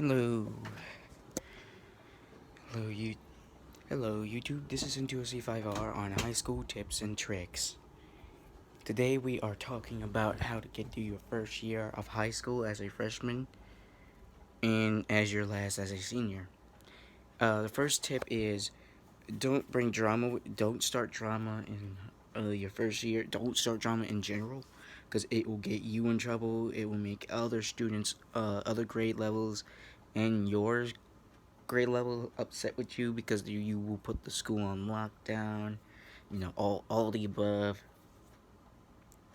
Hello, hello you, hello YouTube. This is Into C5R on high school tips and tricks. Today we are talking about how to get through your first year of high school as a freshman and as your last as a senior. The first tip is don't bring drama. Don't start drama in your first year. Don't start drama in general, because it will get you in trouble. It will make other students, other grade levels, and yours grade level upset with you because you will put the school on lockdown. All the above.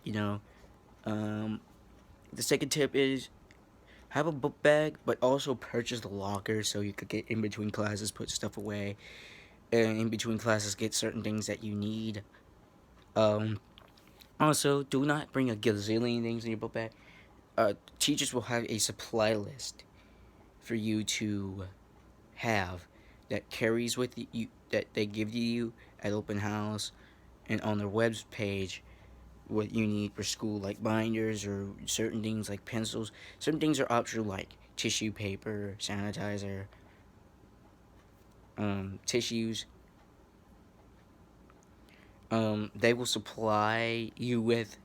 You know, um, the second tip is have a book bag, but also purchase the locker so you could get in between classes, put stuff away, and in between classes get certain things that you need. Um, Also, do not bring a gazillion things in your book bag. Teachers will have a supply list for you to have that carries with you that they give to you at open house and on their web page what you need for school, like binders or certain things like pencils. Certain things are optional, like tissue paper, sanitizer, tissues. They will supply you with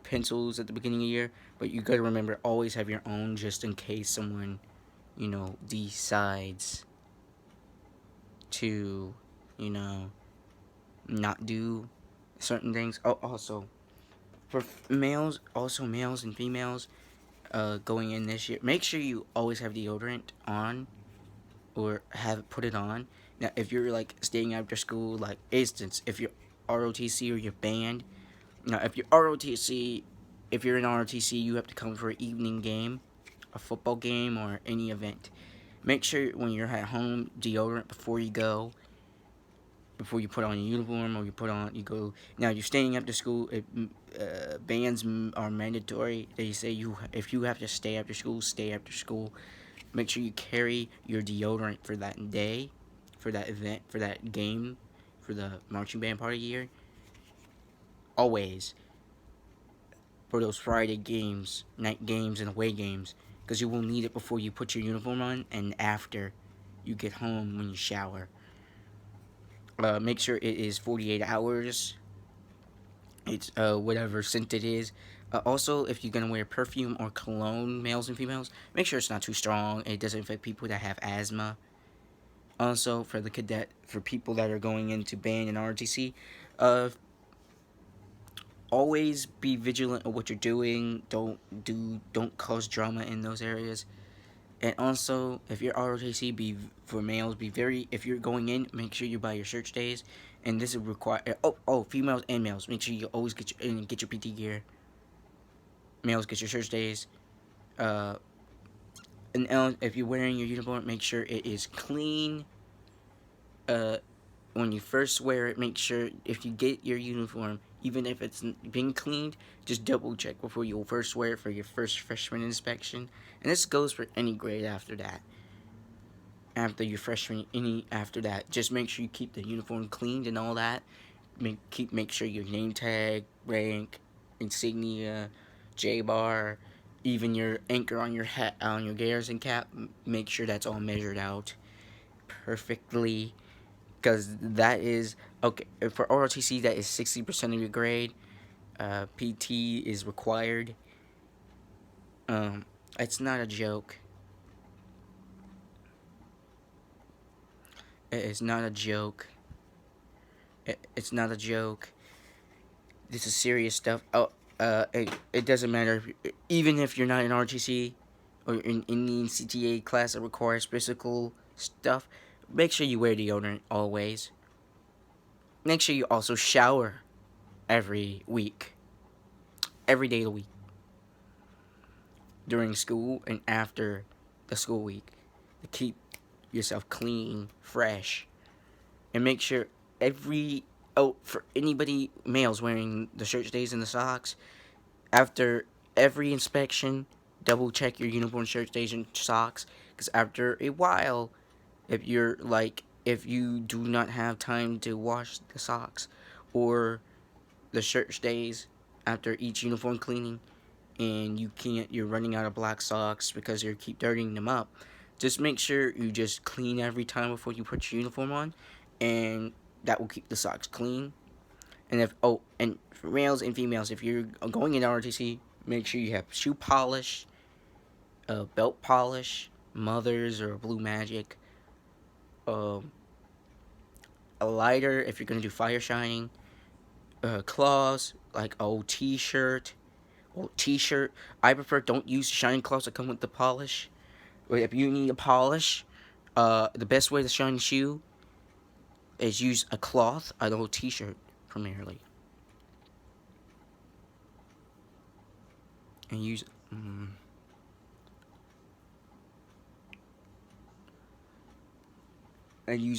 pencils at the beginning of the year, but you gotta remember, always have your own just in case someone, decides to, you know, not do certain things. Oh, also, for males, also males and females, going in this year, make sure you always have deodorant on or have put it on. Now, if you're like staying after school, like instance, if you're ROTC or you're band, now if you're ROTC, if you're in ROTC, you have to come for an evening game, a football game, or any event. Make sure when you're at home, deodorant before you put on your uniform or you go. Now you're staying after school. Bands are mandatory. They say if you have to stay after school, stay after school. Make sure you carry your deodorant for that day, for that event, for that game, for the marching band part of the year. Always for those Friday games, night games, and away games, because you will need it before you put your uniform on and after you get home when you shower. Make sure it is 48 hours. It's whatever scent it is. Also, if you're gonna wear perfume or cologne, males and females, make sure it's not too strong. It doesn't affect people that have asthma. Also, for people that are going into band and RTC, uh, always be vigilant of what you're doing. Don't cause drama in those areas. And also, if you're ROTC, be for males, be very. If you're going in, make sure you buy your church days, and this is require. Females and males, make sure you always get your PT gear. Males get your church days. Uh, and if you're wearing your uniform, make sure it is clean. Uh, when you first wear it, make sure if you get your uniform, even if it's been cleaned, just double check before you first wear it for your first freshman inspection. And this goes for any grade after that. After your freshman, any after that, just make sure you keep the uniform cleaned and all that. Make sure your name tag, rank, insignia, J bar, even your anchor on your hat, on your garrison cap, make sure that's all measured out perfectly, because that is okay for ROTC. That is 60% of your grade. PT is required. Um, it's not a joke. It's not a joke. It's not a joke. This is serious stuff. It doesn't matter even if you're not in RTC or in any CTA class that requires physical stuff. Make sure you wear deodorant always. Make sure you also shower every week, every day of the week, during school and after the school week, to keep yourself clean, fresh, and make sure every for anybody males wearing the shirt stays and the socks, after every inspection, double check your uniform, shirt stays, and socks, because after a while, if you do not have time to wash the socks or the shirt stays after each uniform cleaning, and you're running out of black socks because you keep dirtying them up, Just make sure you just clean every time before you put your uniform on, and that will keep the socks clean. And and for males and females, if you're going in ROTC, make sure you have shoe polish, belt polish, Mothers or Blue Magic, um, a lighter if you're gonna do fire shining, claws like old T-shirt, T-shirt. I prefer don't use shining claws that come with the polish. But if you need a polish, the best way to shine a shoe is use a cloth, an old T-shirt primarily, and use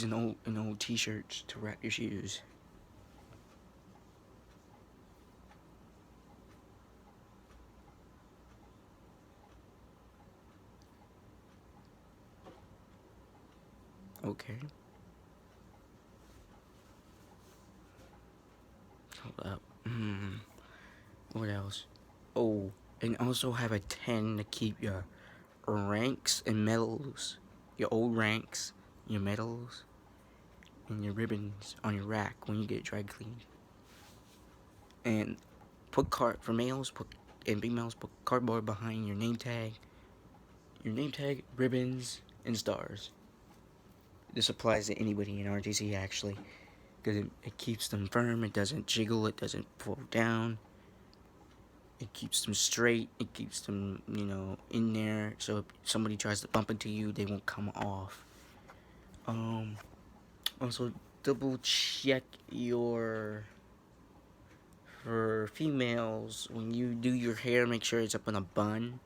an old T-shirt to wrap your shoes. Okay, hold up. What else? Oh, and also have a 10 to keep your ranks and medals, your old ranks, your medals, and your ribbons on your rack when you get dry cleaned. And put for males, and females, put cardboard behind your name tag, ribbons, and stars. This applies to anybody in RTC actually, because it keeps them firm. It doesn't jiggle. It doesn't fall down. It keeps them straight. It keeps them, in there. So if somebody tries to bump into you, they won't come off. Also, double check your for females when you do your hair. Make sure it's up in a bun.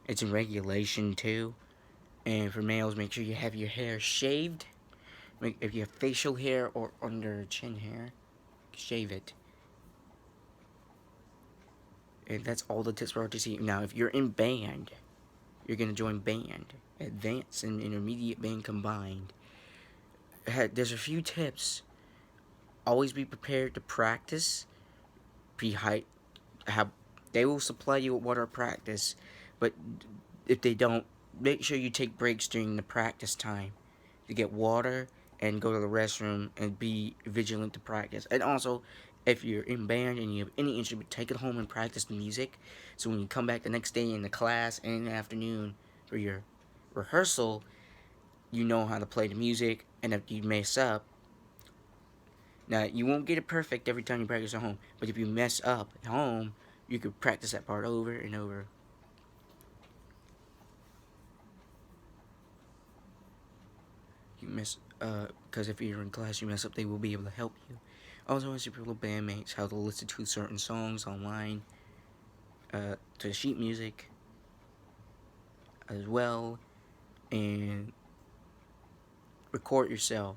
It's in regulation too. And for males, make sure you have your hair shaved. If you have facial hair or under chin hair, shave it. And that's all the tips for RTC. Now, if you're in band, you're gonna join band, advanced and intermediate band combined. There's a few tips. Always be prepared to practice. Be high. Have They will supply you with water practice, but if they don't, make sure you take breaks during the practice time to get water and go to the restroom and be vigilant to practice. And also, if you're in band and you have any instrument, take it home and practice the music. So when you come back the next day in the class and in the afternoon for your rehearsal, you know how to play the music. And if you mess up, now you won't get it perfect every time you practice at home. But if you mess up at home, you could practice that part over and over. You mess because if you're in class you mess up, they will be able to help you. Also, ask your fellow bandmates how to listen to certain songs online, to the sheet music as well, and record yourself.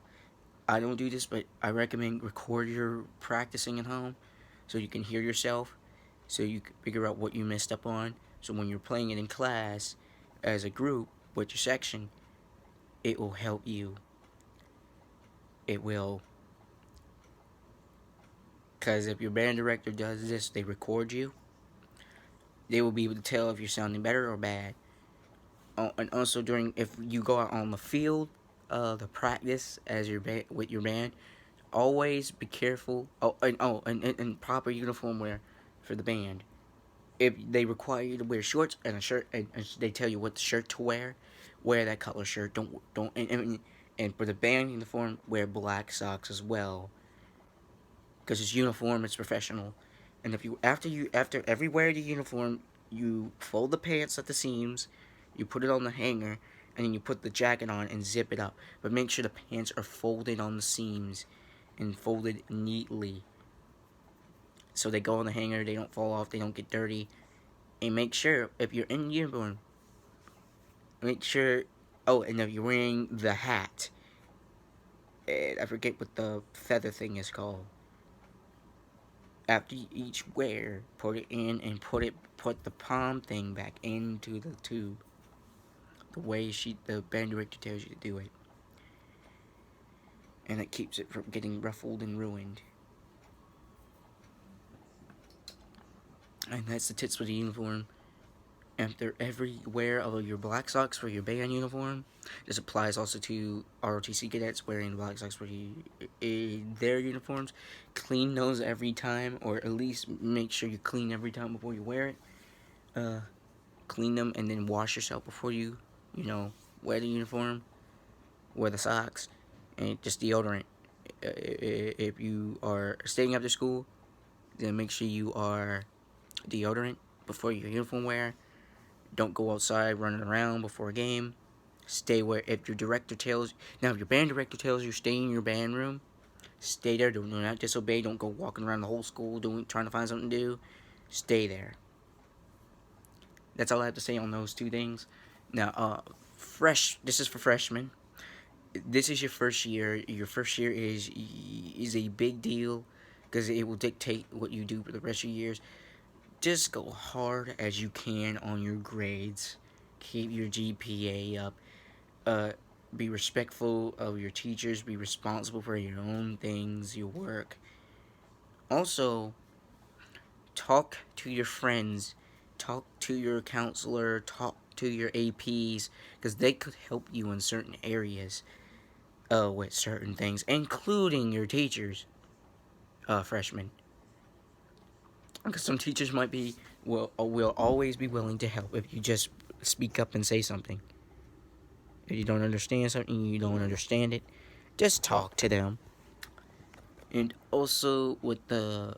I don't do this, but I recommend record your practicing at home so you can hear yourself, so you can figure out what you messed up on. So when you're playing it in class as a group with your section, it will help you. It will. Because if your band director does this, they record you, they will be able to tell if you're sounding better or bad. And also if you go out on the field, the practice as with your band, always be careful. And proper uniform wear for the band. If they require you to wear shorts and a shirt, and they tell you what shirt to wear that color shirt. Don't and for the band uniform, wear black socks as well, because it's uniform, it's professional. And if you after every wear of the uniform, you fold the pants at the seams, you put it on the hanger, and then you put the jacket on and zip it up. But make sure the pants are folded on the seams and folded neatly, so they go on the hanger, they don't fall off, they don't get dirty. And make sure if you're in uniform, make sure. Oh, and if you're wearing the hat, and I forget what the feather thing is called. After each wear, put it in and put the palm thing back into the tube. The way the band director tells you to do it. And it keeps it from getting ruffled and ruined. And that's the tips for the uniform. after every wear of your black socks for your band uniform. This applies also to ROTC cadets wearing black socks for their uniforms. Clean those every time, or at least make sure you clean every time before you wear it. Uh, Clean them and then wash yourself before you know, wear the uniform, wear the socks, and just deodorant. If you are staying after school, then make sure you are deodorant before your uniform wear. Don't go outside running around before a game. Stay where if your director tells now if your band director tells you stay in your band room, stay there. Do not disobey. Don't go walking around the whole school trying to find something to do. Stay there. That's all I have to say on those two things. Now, this is for freshmen. This is your first year. Your first year is a big deal because it will dictate what you do for the rest of your years. Just go hard as you can on your grades. Keep your GPA up. Uh, be respectful of your teachers. Be responsible for your own things, your work. Also, talk to your friends. Talk to your counselor. Talk to your APs because they could help you in certain areas with certain things, including your teachers, freshmen. Because some teachers might be will always be willing to help if you just speak up and say something. If you don't understand something, you don't understand it, just talk to them. And also with the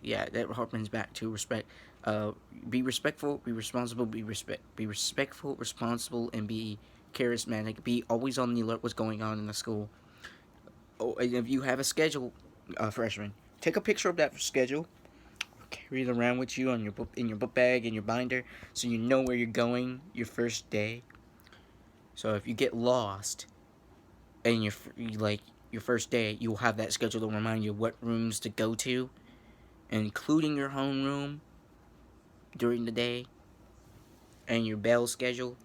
yeah, that harkens back to respect. Be respectful, be responsible, be respectful, responsible, and be charismatic. Be always on the alert what's going on in the school. Oh, and if you have a schedule, freshman, take a picture of that schedule. Carry it around with you on your book in your book bag in your binder, so you know where you're going your first day. So if you get lost and like your first day, you'll have that schedule to remind you what rooms to go to, including your homeroom during the day, and your bell schedule.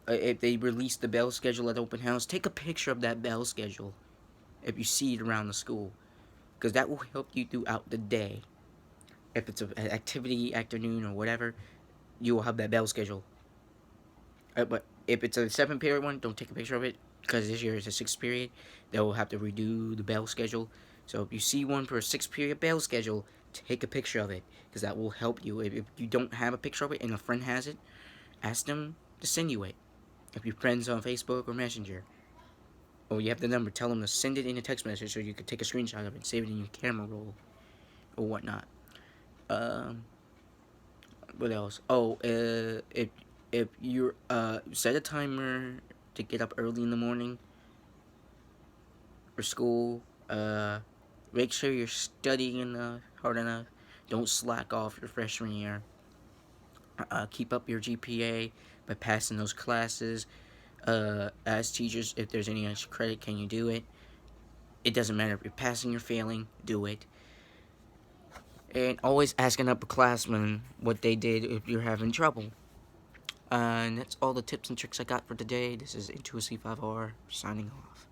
If they release the bell schedule at open house, take a picture of that bell schedule if you see it around the school, because that will help you throughout the day. If it's an activity afternoon or whatever, you will have that bell schedule. But if it's a 7 period one, don't take a picture of it because this year is a 6 period. They will have to redo the bell schedule. So if you see one for a 6 period bell schedule, take a picture of it because that will help you. If you don't have a picture of it and a friend has it, ask them to send you it. If your friends on Facebook or Messenger, or you have the number, tell them to send it in a text message so you can take a screenshot of it and save it in your camera roll or whatnot. Um, what else? Oh, if you're set a timer to get up early in the morning for school. Make sure you're studying enough, hard enough. Don't slack off your freshman year. Keep up your GPA by passing those classes. Ask teachers if there's any extra credit. Can you do it? It doesn't matter if you're passing or failing. Do it. And always ask an upperclassman what they did if you're having trouble. And that's all the tips and tricks I got for today. This is Into a C5R signing off.